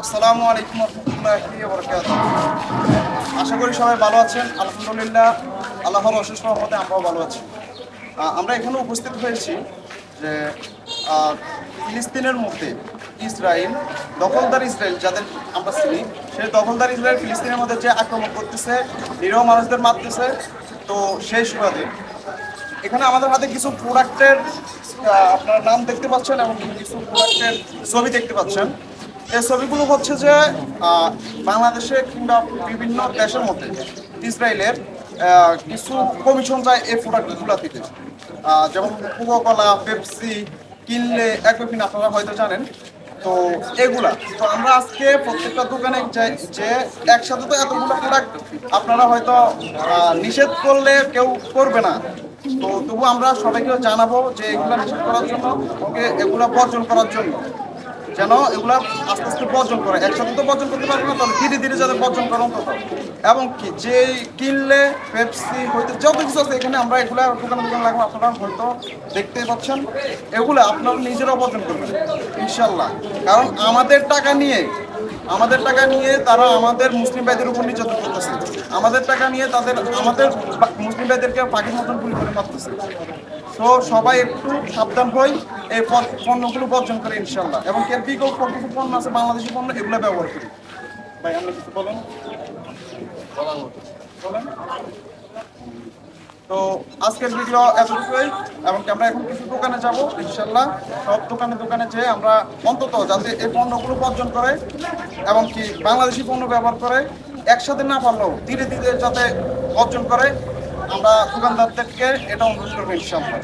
আসসালামু আলাইকুম রহমতুল্লাহি ওয়া বারাকাতুহু। আশা করি সবাই ভালো আছেন। আলহামদুলিল্লাহ, আল্লাহর অশেষ রহমতে আমরাও ভালো আছি। আমরা এখানে উপস্থিত হয়েছি যে ফিলিস্তিনের মধ্যে ইসরায়েল, দখলদার ইসরায়েল যাদের আমরা চিনি, সেই দখলদার ইসরায়েল ফিলিস্তিনের মধ্যে যে আক্রমণ করতেছে, নিরীহ মানুষদের মারতেছে, তো সেই সুবাদে এখানে আমাদের হাতে কিছু প্রোডাক্টের আপনার নাম দেখতে পাচ্ছেন এবং কিছু প্রোডাক্টের ছবি দেখতে পাচ্ছেন। এই ছবিগুলো হচ্ছে যে বাংলাদেশে কিংবা বিভিন্ন দেশের মধ্যে ইসরায়েলের কিছু কমিশন যায় এই প্রোডাক্টগুলো থেকে, যেমন কোকাকোলা, পেপসি কিনলে একদিন আপনারা হয়তো জানেন। তো এগুলা তো আমরা আজকে প্রত্যেকটা দোকানে যাই যে একসাথে তো এতগুলো প্রোডাক্ট আপনারা হয়তো নিষেধ করলে কেউ করবে না, তো তবু আমরা সবাইকে জানাবো যে এগুলা নিষেধ করার জন্য, ওকে এগুলা বর্জন করার জন্য, যেন এগুলা আস্তে আস্তে বর্জন করে। একসাথে তো বর্জন করতে পারবে না, তবে ধীরে ধীরে যাতে বর্জন করা অন্তত। এবং কি যে কিনলে পেপসি হয়তো যত কিছু আছে এখানে আমরা এগুলা দোকানে দোকানে লাগবো, আপনারা হয়তো দেখতেই পাচ্ছেন, এগুলা আপনারা নিজেরাও বর্জন করবেন ইনশাল্লাহ। কারণ আমাদের টাকা নিয়ে তারা আমাদের মুসলিম ভাইদের উপর নির্যাতন করতেছে, আমাদের টাকা নিয়ে আমাদের মুসলিম ভাইদেরকে পাখির মতন গুলি করে মারতেছে। তো সবাই একটু সাবধান হই, এই পণ্যগুলো বর্জন করে ইনশাল্লাহ। এবং এর বিকল্প কিছু পণ্য আছে বাংলাদেশি পণ্য, এগুলো ব্যবহার করি। ভাই আপনি কিছু বলেন। বলেন। তো আজকের ভিডিও এতটুকুই, এবং আমরা এখন কিছু দোকানে যাব ইনশাল্লাহ। সব দোকানে দোকানে যেয়ে আমরা অন্তত যাতে এই পণ্যগুলো বর্জন করে এবং কি বাংলাদেশি পণ্য ব্যবহার করে, একসাথে না পারলেও ধীরে ধীরে যাতে বর্জন করে, আমরা দোকানদারদেরকে এটা অনুরোধ করবো ইনশাল্লাহ।